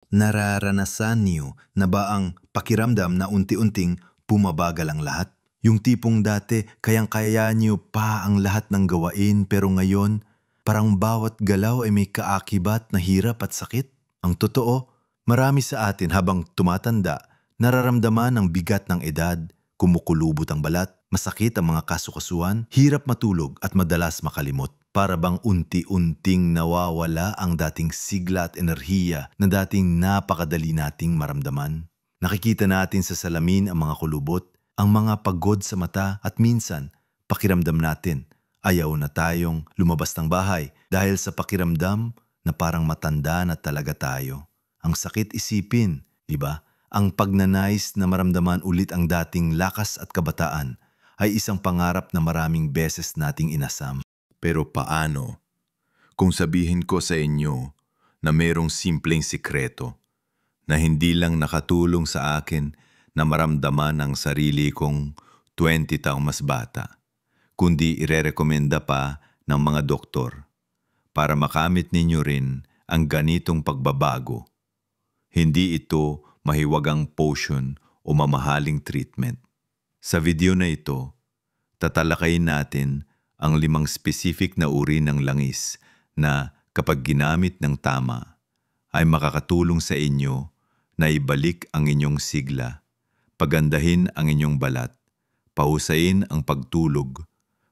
Nararanasan niyo na ba ang pakiramdam na unti-unting bumabagal ang lahat? Yung tipong dati kayang-kaya niyo pa ang lahat ng gawain pero ngayon parang bawat galaw ay may kaakibat na hirap at sakit? Ang totoo, marami sa atin habang tumatanda, nararamdaman ang bigat ng edad, kumukulubot ang balat, masakit ang mga kasukasuan, hirap matulog at madalas makalimot. Para bang unti-unting nawawala ang dating sigla at enerhiya na dating napakadali nating maramdaman. Nakikita natin sa salamin ang mga kulubot, ang mga pagod sa mata at minsan, pakiramdam natin, ayaw na tayong lumabas ng bahay dahil sa pakiramdam na parang matanda na talaga tayo. Ang sakit isipin, di ba? Ang pagnanais na maramdaman ulit ang dating lakas at kabataan ay isang pangarap na maraming beses nating inasam. Pero paano kung sabihin ko sa inyo na mayroong simpleng sikreto na hindi lang nakatulong sa akin na maramdaman ang sarili kong 20 taong mas bata, kundi irerekomenda pa ng mga doktor para makamit ninyo rin ang ganitong pagbabago. Hindi ito mahiwagang potion o mamahaling treatment. Sa video na ito, tatalakayin natin ang 5 specific na uri ng langis na kapag ginamit ng tama ay makakatulong sa inyo na ibalik ang inyong sigla, pagandahin ang inyong balat, pahusayin ang pagtulog,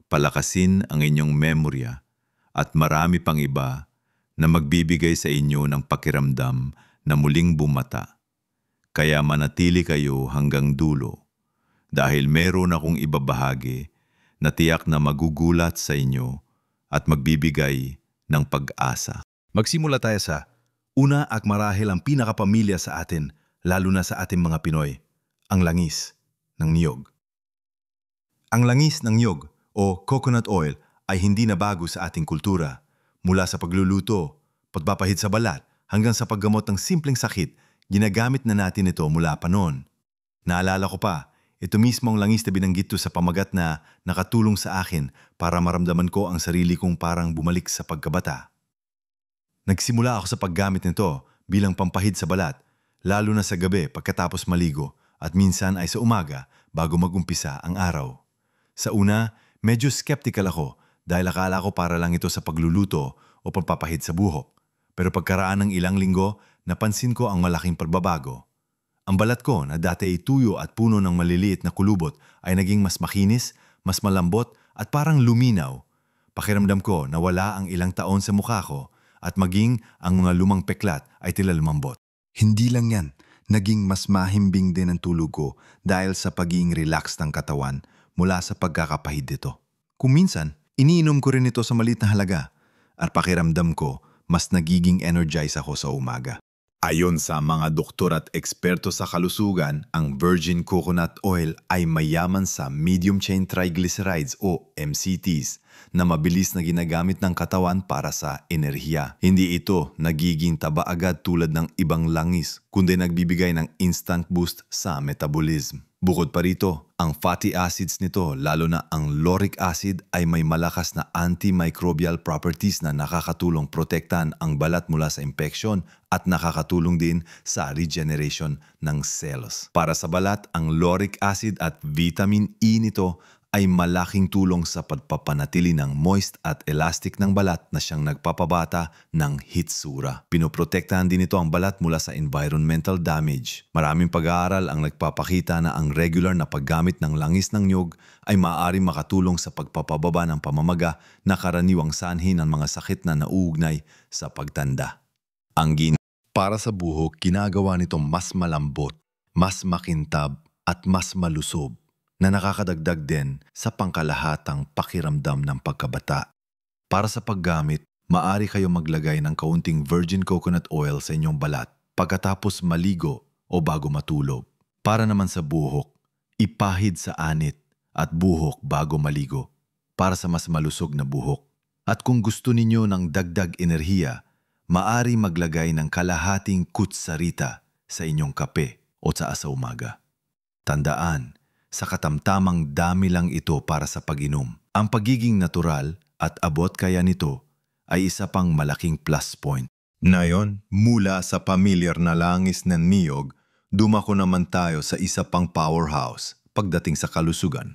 palakasin ang inyong memorya, at marami pang iba na magbibigay sa inyo ng pakiramdam na muling bumata. Kaya manatili kayo hanggang dulo dahil meron akong ibabahagi na tiyak na magugulat sa inyo at magbibigay ng pag-asa. Magsimula tayo sa una at marahil ang pinakapamilya sa atin, lalo na sa ating mga Pinoy, ang langis ng niyog. Ang langis ng niyog o coconut oil ay hindi na bago sa ating kultura. Mula sa pagluluto, pagpapahid sa balat, hanggang sa paggamot ng simpleng sakit, ginagamit na natin ito mula pa noon. Naalala ko pa, ito mismo ang langis na binanggit ko sa pamagat na nakatulong sa akin para maramdaman ko ang sarili kong parang bumalik sa pagkabata. Nagsimula ako sa paggamit nito bilang pampahid sa balat, lalo na sa gabi pagkatapos maligo at minsan ay sa umaga bago magumpisa ang araw. Sa una, medyo skeptical ako dahil akala ko para lang ito sa pagluluto o pagpapahid sa buhok. Pero pagkaraan ng ilang linggo, napansin ko ang malaking pagbabago. Ang balat ko na dati ay tuyo at puno ng maliliit na kulubot ay naging mas makinis, mas malambot at parang luminaw. Pakiramdam ko na wala ang ilang taon sa mukha ko at maging ang mga lumang peklat ay tila lumambot. Hindi lang yan, naging mas mahimbing din ang tulog ko dahil sa pagiging relax ng katawan mula sa pagkakapahid nito. Kung minsan, iniinom ko rin ito sa maliit na halaga at pakiramdam ko mas nagiging energize ako sa umaga. Ayon sa mga doktor at eksperto sa kalusugan, ang virgin coconut oil ay mayaman sa medium-chain triglycerides o MCTs na mabilis na ginagamit ng katawan para sa enerhiya. Hindi ito nagiging taba agad tulad ng ibang langis, kundi nagbibigay ng instant boost sa metabolism. Bukod pa rito, ang fatty acids nito, lalo na ang lauric acid, ay may malakas na antimicrobial properties na nakakatulong protektahan ang balat mula sa infeksyon at nakakatulong din sa regeneration ng cells. Para sa balat, ang lauric acid at vitamin E nito ay malaking tulong sa pagpapanatili ng moist at elastic ng balat na siyang nagpapabata ng hitsura. Pinoprotektahan din ito ang balat mula sa environmental damage. Maraming pag-aaral ang nagpapakita na ang regular na paggamit ng langis ng niyog ay maaaring makatulong sa pagpapababa ng pamamaga na karaniwang sanhi ng mga sakit na nauugnay sa pagtanda. Para sa buhok, ginagawa nito mas malambot, mas makintab at mas malusob, na nakakadagdag din sa pangkalahatang pakiramdam ng pagkabata. Para sa paggamit, maaari kayo maglagay ng kaunting virgin coconut oil sa inyong balat pagkatapos maligo o bago matulog. Para naman sa buhok, ipahid sa anit at buhok bago maligo para sa mas malusog na buhok. At kung gusto ninyo ng dagdag enerhiya, maaari maglagay ng kalahating kutsarita sa inyong kape o tsaa sa umaga. Tandaan, sa katamtamang dami lang ito para sa pag-inom. Ang pagiging natural at abot kaya nito ay isa pang malaking plus point. Ngayon, mula sa pamilyar na langis ng niyog, dumako naman tayo sa isa pang powerhouse pagdating sa kalusugan,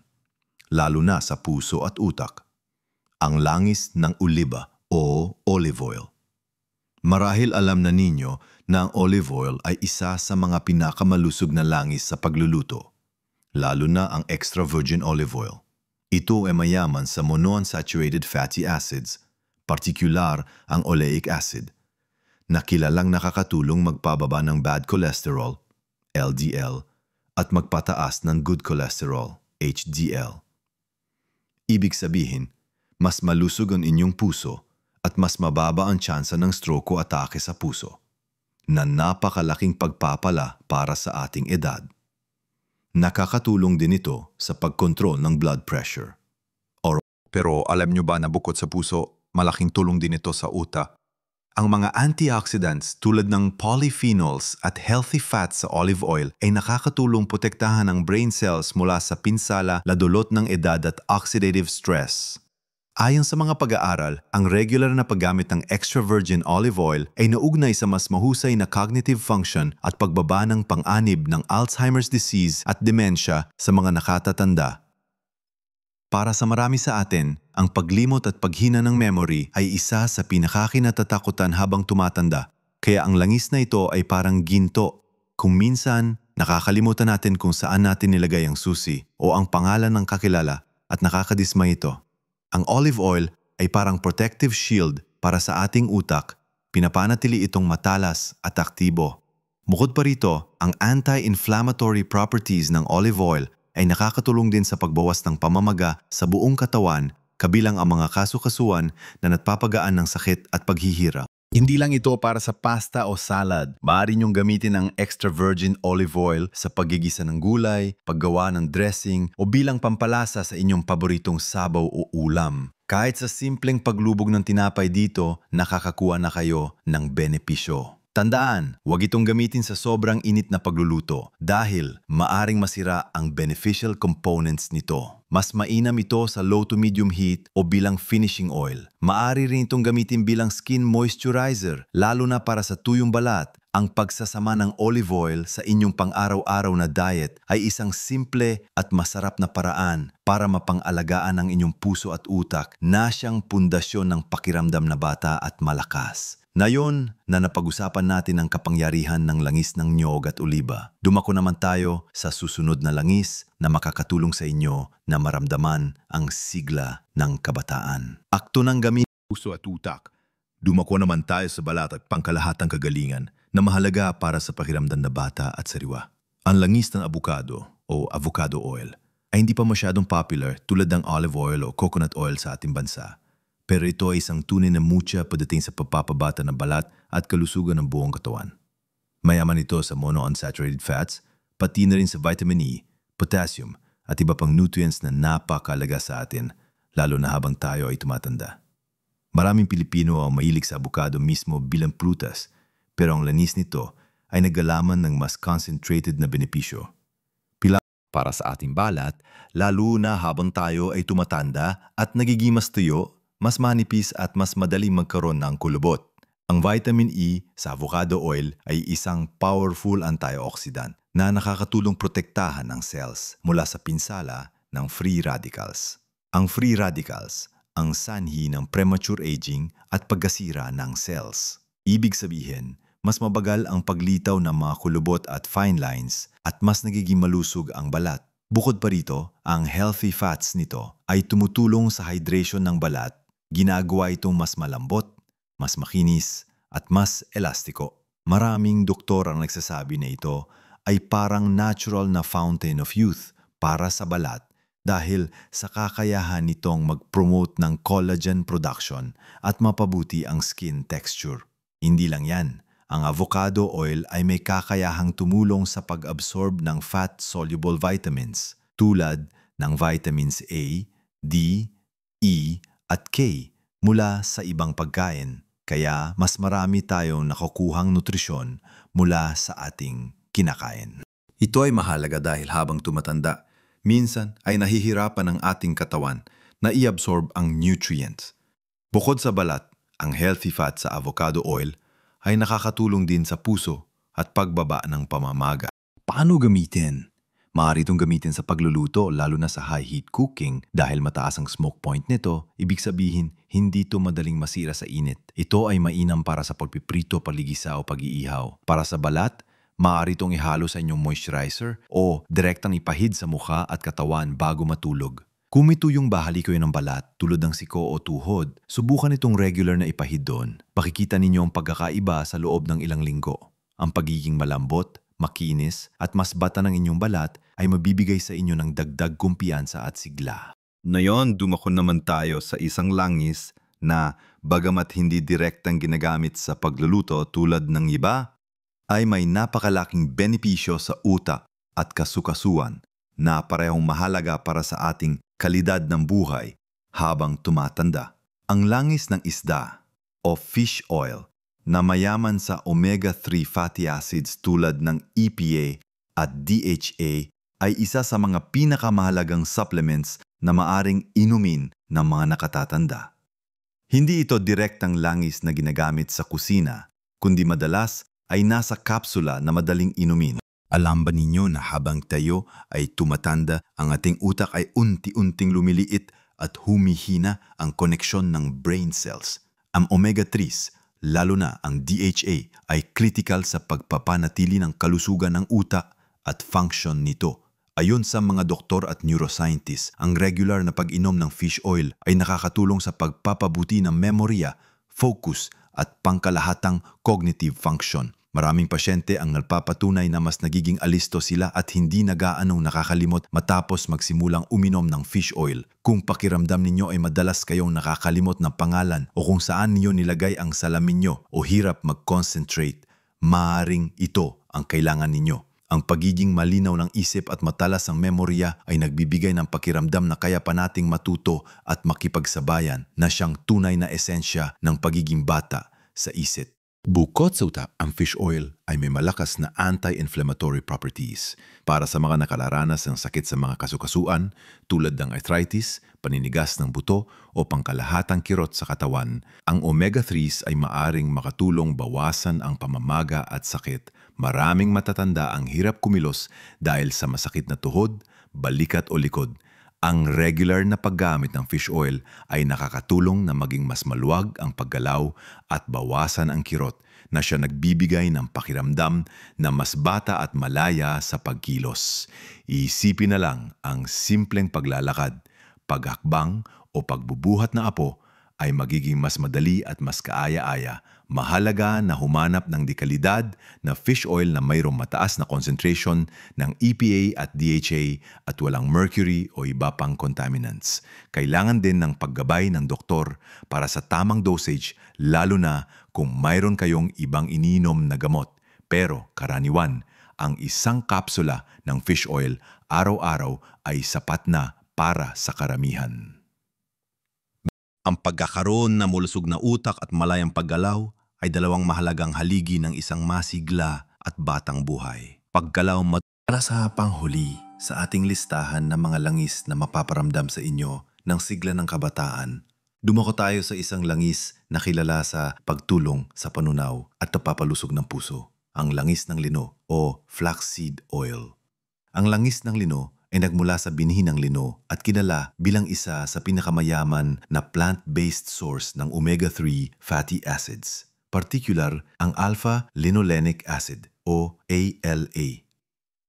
lalo na sa puso at utak, ang langis ng oliba o olive oil. Marahil alam na ninyo na ang olive oil ay isa sa mga pinakamalusog na langis sa pagluluto, lalo na ang extra virgin olive oil. Ito ay mayaman sa monounsaturated fatty acids, partikular ang oleic acid, na kilalang nakakatulong magpababa ng bad cholesterol, LDL, at magpataas ng good cholesterol, HDL. Ibig sabihin, mas malusog ang inyong puso at mas mababa ang tsansa ng stroke o atake sa puso, na napakalaking pagpapala para sa ating edad. Nakakatulong din ito sa pagkontrol ng blood pressure. Pero alam nyo ba na bukod sa puso, malaking tulong din ito sa utak? Ang mga antioxidants tulad ng polyphenols at healthy fats sa olive oil ay nakakatulong protektahan ang brain cells mula sa pinsala, ladulot ng edad at oxidative stress. Ayon sa mga pag-aaral, ang regular na paggamit ng extra virgin olive oil ay naugnay sa mas mahusay na cognitive function at pagbaba ng pang-anib ng Alzheimer's disease at dementia sa mga nakatatanda. Para sa marami sa atin, ang paglimot at paghina ng memory ay isa sa pinakakinatatakutan habang tumatanda. Kaya ang langis na ito ay parang ginto. Kung minsan, nakakalimutan natin kung saan natin nilagay ang susi o ang pangalan ng kakilala at nakakadismay ito. Ang olive oil ay parang protective shield para sa ating utak, pinapanatili itong matalas at aktibo. Bukod pa rito, ang anti-inflammatory properties ng olive oil ay nakakatulong din sa pagbawas ng pamamaga sa buong katawan, kabilang ang mga kasukasuan na nagpapagaan ng sakit at paghihirap. Hindi lang ito para sa pasta o salad. Maaari niyong gamitin ang extra virgin olive oil sa paggigisa ng gulay, paggawa ng dressing o bilang pampalasa sa inyong paboritong sabaw o ulam. Kahit sa simpleng paglubog ng tinapay dito, nakakakuha na kayo ng benepisyo. Tandaan, huwag itong gamitin sa sobrang init na pagluluto dahil maaring masira ang beneficial components nito. Mas mainam ito sa low to medium heat o bilang finishing oil. Maaari rin itong gamitin bilang skin moisturizer, lalo na para sa tuyong balat. Ang pagsasama ng olive oil sa inyong pang-araw-araw na diet ay isang simple at masarap na paraan para mapang-alagaan ang inyong puso at utak na siyang pundasyon ng pakiramdam na bata at malakas. Ngayon na napag-usapan natin ang kapangyarihan ng langis ng niyog at oliba, dumako naman tayo sa susunod na langis na makakatulong sa inyo na maramdaman ang sigla ng kabataan. Akto ng gamit puso at utak. Dumako naman tayo sa balat at pangkalahatang kagalingan na mahalaga para sa pakiramdam na bata at sariwa. Ang langis ng avocado o avocado oil ay hindi pa masyadong popular tulad ng olive oil o coconut oil sa ating bansa. Pero ito ay isang tunay na mutya pagdating sa pagpapabata ng balat at kalusugan ng buong katawan. Mayaman ito sa monounsaturated fats, pati na rin sa vitamin E, potassium at iba pang nutrients na napakalaga sa atin, lalo na habang tayo ay tumatanda. Maraming Pilipino ang mahilig sa avocado mismo bilang prutas, pero ang lanis nito ay naggalaman ng mas concentrated na benepisyo. Para sa ating balat, lalo na habang tayo ay tumatanda at nagiging mas tuyo, mas manipis at mas madaling magkaroon ng kulubot. Ang vitamin E sa avocado oil ay isang powerful antioxidant na nakakatulong protektahan ang cells mula sa pinsala ng free radicals. Ang free radicals ang sanhi ng premature aging at pagkasira ng cells. Ibig sabihin, mas mabagal ang paglitaw ng mga kulubot at fine lines at mas nagiging malusog ang balat. Bukod pa rito, ang healthy fats nito ay tumutulong sa hydration ng balat. Ginagawa itong mas malambot, mas makinis, at mas elastiko. Maraming doktor ang nagsasabi na ito ay parang natural na fountain of youth para sa balat dahil sa kakayahan nitong mag-promote ng collagen production at mapabuti ang skin texture. Hindi lang yan, ang avocado oil ay may kakayahang tumulong sa pag-absorb ng fat-soluble vitamins tulad ng vitamins A, D, E, at K mula sa ibang pagkain. Kaya mas marami tayong nakukuhang nutrisyon mula sa ating kinakain. Ito ay mahalaga dahil habang tumatanda, minsan ay nahihirapan ang ating katawan na i-absorb ang nutrients. Bukod sa balat, ang healthy fat sa avocado oil ay nakakatulong din sa puso at pagbaba ng pamamaga. Paano gamitin? Maaari itong gamitin sa pagluluto lalo na sa high heat cooking dahil mataas ang smoke point nito, ibig sabihin hindi ito madaling masira sa init. Ito ay mainam para sa pagpiprito, paligisa o pag-iihaw. Para sa balat, maaari itong ihalo sa inyong moisturizer o direktang ipahid sa mukha at katawan bago matulog. Kung may tuyong bahali kayo ng balat tulad ng siko o tuhod, subukan itong regular na ipahid doon. Makikita ninyo ang pagkakaiba sa loob ng ilang linggo. Ang pagiging malambot, makinis at mas bata ng inyong balat ay mabibigay sa inyo ng dagdag kumpiyansa at sigla. Ngayon, dumako naman tayo sa isang langis na bagamat hindi direktang ginagamit sa pagluluto tulad ng iba, ay may napakalaking benepisyo sa utak at kasukasuan na parehong mahalaga para sa ating kalidad ng buhay habang tumatanda. Ang langis ng isda o fish oil na mayaman sa omega-3 fatty acids tulad ng EPA at DHA ay isa sa mga pinakamahalagang supplements na maaring inumin ng mga nakatatanda. Hindi ito direktang langis na ginagamit sa kusina, kundi madalas ay nasa kapsula na madaling inumin. Alam ba ninyo na habang tayo ay tumatanda, ang ating utak ay unti-unting lumiliit at humihina ang koneksyon ng brain cells? Ang omega-3s, lalo na ang DHA, ay critical sa pagpapanatili ng kalusugan ng utak at function nito. Ayon sa mga doktor at neuroscientists, ang regular na pag-inom ng fish oil ay nakakatulong sa pagpapabuti ng memorya, focus at pangkalahatang cognitive function. Maraming pasyente ang nagpapatunay na mas nagiging alisto sila at hindi nagaanong nakakalimot matapos magsimulang uminom ng fish oil. Kung pakiramdam ninyo ay madalas kayong nakakalimot ng pangalan o kung saan niyo nilagay ang salamin nyo o hirap mag-concentrate, maaaring ito ang kailangan ninyo. Ang pagiging malinaw ng isip at matalas ang memorya ay nagbibigay ng pakiramdam na kaya pa nating matuto at makipagsabayan na siyang tunay na esensya ng pagiging bata sa isip. Bukod sa utak, ang fish oil ay may malakas na anti-inflammatory properties para sa mga nakalaranas ng sakit sa mga kasukasuan tulad ng arthritis, paninigas ng buto o pangkalahatang kirot sa katawan. Ang omega-3s ay maaring makatulong bawasan ang pamamaga at sakit. Maraming matatanda ang hirap kumilos dahil sa masakit na tuhod, balikat o likod. Ang regular na paggamit ng fish oil ay nakakatulong na maging mas maluwag ang paggalaw at bawasan ang kirot na siya nagbibigay ng pakiramdam na mas bata at malaya sa pagkilos. Isipin na lang ang simpleng paglalakad, paghakbang o pagbubuhat na apo ay magiging mas madali at mas kaaya-aya. Mahalaga na humanap ng dekalidad na fish oil na mayroong mataas na concentration ng EPA at DHA at walang mercury o iba pang contaminants. Kailangan din ng paggabay ng doktor para sa tamang dosage lalo na kung mayroon kayong ibang iniinom na gamot. Pero karaniwan, ang isang kapsula ng fish oil araw-araw ay sapat na para sa karamihan. Ang pagkakaroon na malusog na utak at malayang paggalaw ay dalawang mahalagang haligi ng isang masigla at batang buhay. Paggalaw para sa panghuli sa ating listahan ng mga langis na mapaparamdam sa inyo ng sigla ng kabataan, dumako tayo sa isang langis na kilala sa pagtulong sa panunaw at napapalusog ng puso, ang langis ng lino o flaxseed oil. Ang langis ng lino ay nagmula sa binhi ng lino at kilala bilang isa sa pinakamayaman na plant-based source ng omega-3 fatty acids, particular ang alpha-linolenic acid o ALA.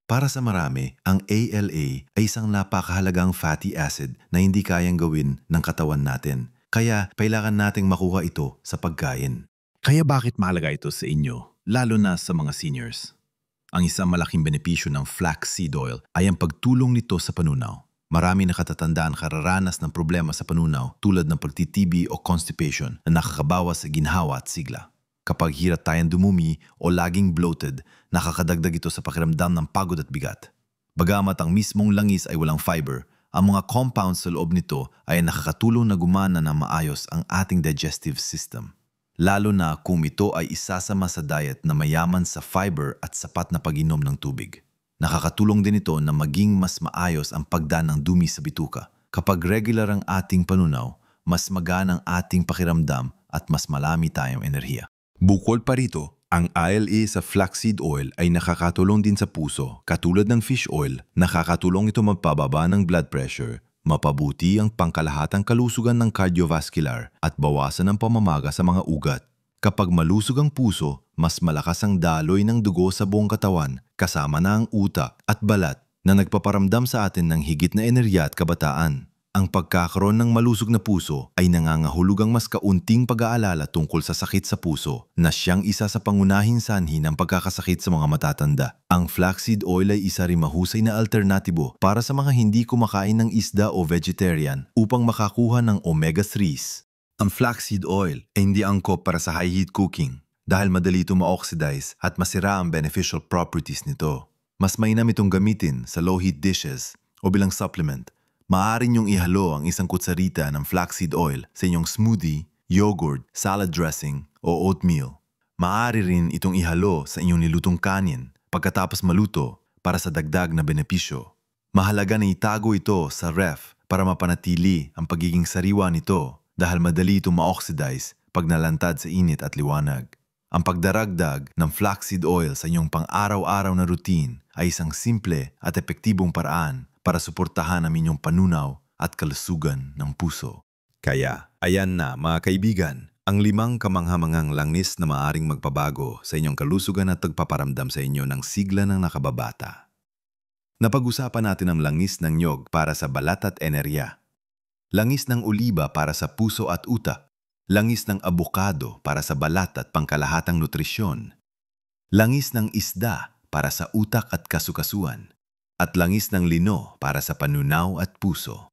Para sa marami, ang ALA ay isang napakahalagang fatty acid na hindi kayang gawin ng katawan natin, kaya kailangan nating makuha ito sa pagkain. Kaya bakit mahalaga ito sa inyo, lalo na sa mga seniors? Ang isang malaking benepisyo ng flaxseed oil ay ang pagtulong nito sa panunaw. Marami nakatatandaan kararanas ng problema sa panunaw tulad ng pagtitibi o constipation na nakakabawas sa ginhawa at sigla. Kapag hirap tayong dumumi o laging bloated, nakakadagdag ito sa pakiramdam ng pagod at bigat. Bagamat ang mismong langis ay walang fiber, ang mga compounds sa loob nito ay nakakatulong na gumana ng maayos ang ating digestive system. Lalo na kung ito ay isasama sa diet na mayaman sa fiber at sapat na pag-inom ng tubig. Nakakatulong din ito na maging mas maayos ang pagdaan ng dumi sa bituka. Kapag regular ang ating panunaw, mas magaan ang ating pakiramdam at mas malami tayong enerhiya. Bukod pa rito, ang ALA sa flaxseed oil ay nakakatulong din sa puso. Katulad ng fish oil, nakakatulong ito magpababa ng blood pressure, mapabuti ang pangkalahatang kalusugan ng cardiovascular at bawasan ang pamamaga sa mga ugat. Kapag malusog ang puso, mas malakas ang daloy ng dugo sa buong katawan, kasama na ang utak at balat na nagpaparamdam sa atin ng higit na enerhiya at kabataan. Ang pagkakaroon ng malusog na puso ay nangangahulugang mas kaunting pag-aalala tungkol sa sakit sa puso na siyang isa sa pangunahing sanhi ng pagkakasakit sa mga matatanda. Ang flaxseed oil ay isa rin mahusay na alternatibo para sa mga hindi kumakain ng isda o vegetarian upang makakuha ng omega-3s. Ang flaxseed oil ay hindi angkop para sa high-heat cooking dahil madali ito ma-oxidize at masira ang beneficial properties nito. Mas mainam itong gamitin sa low-heat dishes o bilang supplement. Maaari niyong ihalo ang isang kutsarita ng flaxseed oil sa inyong smoothie, yogurt, salad dressing o oatmeal. Maaari rin itong ihalo sa inyong nilutong kanin pagkatapos maluto para sa dagdag na benepisyo. Mahalaga na itago ito sa ref para mapanatili ang pagiging sariwa nito dahil madali itong ma-oxidize pag nalantad sa init at liwanag. Ang pagdaragdag ng flaxseed oil sa inyong pang-araw-araw na routine ay isang simple at epektibong paraan para suportahan ang inyong panunaw at kalusugan ng puso. Kaya, ayan na mga kaibigan, ang 5 kamanghamanghang langis na maaring magpabago sa inyong kalusugan at pagpaparamdam sa inyo ng sigla ng nakababata. Napag-usapan natin ang langis ng nyog para sa balat at enerhiya, langis ng oliba para sa puso at utak, langis ng abukado para sa balat at pangkalahatang nutrisyon, langis ng isda para sa utak at kasukasuan, at langis ng lino para sa panunaw at puso.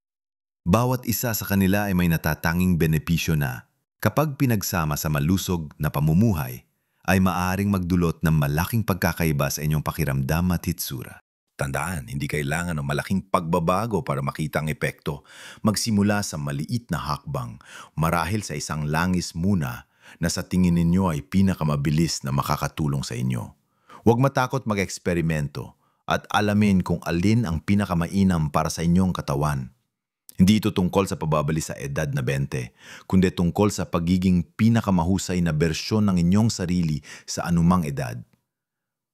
Bawat isa sa kanila ay may natatanging benepisyo na, kapag pinagsama sa malusog na pamumuhay, ay maaring magdulot ng malaking pagkakaiba sa inyong pakiramdam at hitsura. Tandaan, hindi kailangan ng malaking pagbabago para makita ang epekto. Magsimula sa maliit na hakbang, marahil sa isang langis muna na sa tingin ninyo ay pinakamabilis na makakatulong sa inyo. Huwag matakot mag-eksperimento at alamin kung alin ang pinakamainam para sa inyong katawan. Hindi ito tungkol sa pababali sa edad na 20, kundi tungkol sa pagiging pinakamahusay na bersyon ng inyong sarili sa anumang edad.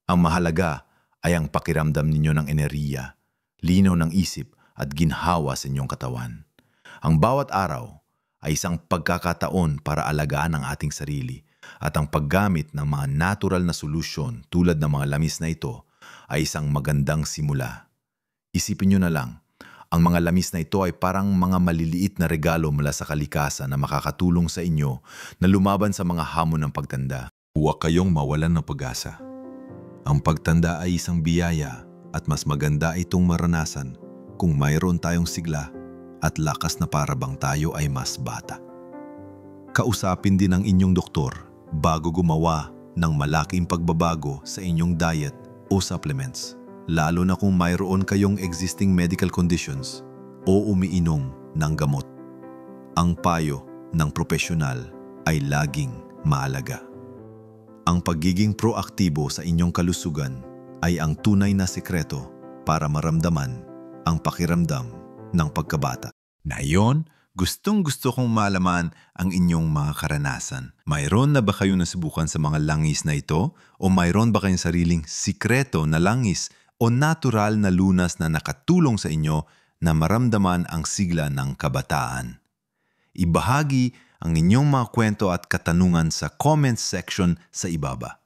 Ang mahalaga ay ang pakiramdam ninyo ng enerhiya, linaw ng isip at ginhawa sa inyong katawan. Ang bawat araw ay isang pagkakataon para alagaan ang ating sarili at ang paggamit ng mga natural na solusyon tulad ng mga lamis na ito ay isang magandang simula. Isipin nyo na lang, ang mga lamis na ito ay parang mga maliliit na regalo mula sa kalikasan na makakatulong sa inyo na lumaban sa mga hamon ng pagtanda. Huwag kayong mawalan ng pag-asa. Ang pagtanda ay isang biyaya at mas maganda itong maranasan kung mayroon tayong sigla at lakas na parabang tayo ay mas bata. Kausapin din ang inyong doktor bago gumawa ng malaking pagbabago sa inyong diet o supplements, lalo na kung mayroon kayong existing medical conditions o umiinom ng gamot. Ang payo ng propesyonal ay laging mahalaga. Ang pagiging proaktibo sa inyong kalusugan ay ang tunay na sikreto para maramdaman ang pakiramdam ng pagkabata. Ngayon, gustong-gusto kong malaman ang inyong mga karanasan. Mayroon na ba kayo nasubukan sa mga langis na ito? O mayroon ba kayong sariling sikreto na langis o natural na lunas na nakatulong sa inyo na maramdaman ang sigla ng kabataan? Ibahagi ang inyong mga kwento at katanungan sa comments section sa ibaba.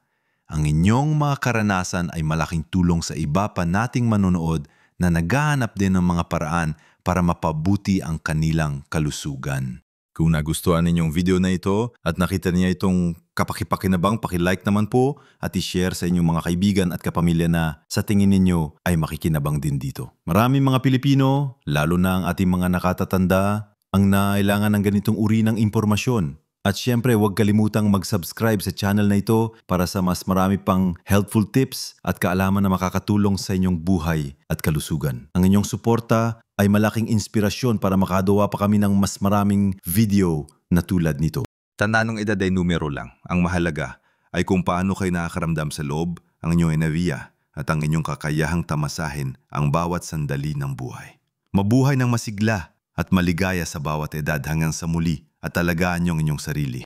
Ang inyong mga karanasan ay malaking tulong sa iba pa nating manonood na naghahanap din ng mga paraan para mapabuti ang kanilang kalusugan. Kung nagustuhan ninyong video na ito at nakita niya itong kapakipakinabang, pakilike naman po at i-share sa inyong mga kaibigan at kapamilya na sa tingin ninyo ay makikinabang din dito. Maraming mga Pilipino, lalo na ang ating mga nakatatanda, ang nailangan ng ganitong uri ng impormasyon. At syempre, huwag kalimutang mag-subscribe sa channel na ito para sa mas marami pang helpful tips at kaalaman na makakatulong sa inyong buhay at kalusugan. Ang inyong suporta ay malaking inspirasyon para makagawa pa kami ng mas maraming video na tulad nito. Tandaan ng edad ay numero lang. Ang mahalaga ay kung paano kayo nakakaramdam sa loob, ang inyong enerhiya at ang inyong kakayahang tamasahin ang bawat sandali ng buhay. Mabuhay ng masigla at maligaya sa bawat edad hanggang sa muli at alagaan niyo ang inyong sarili.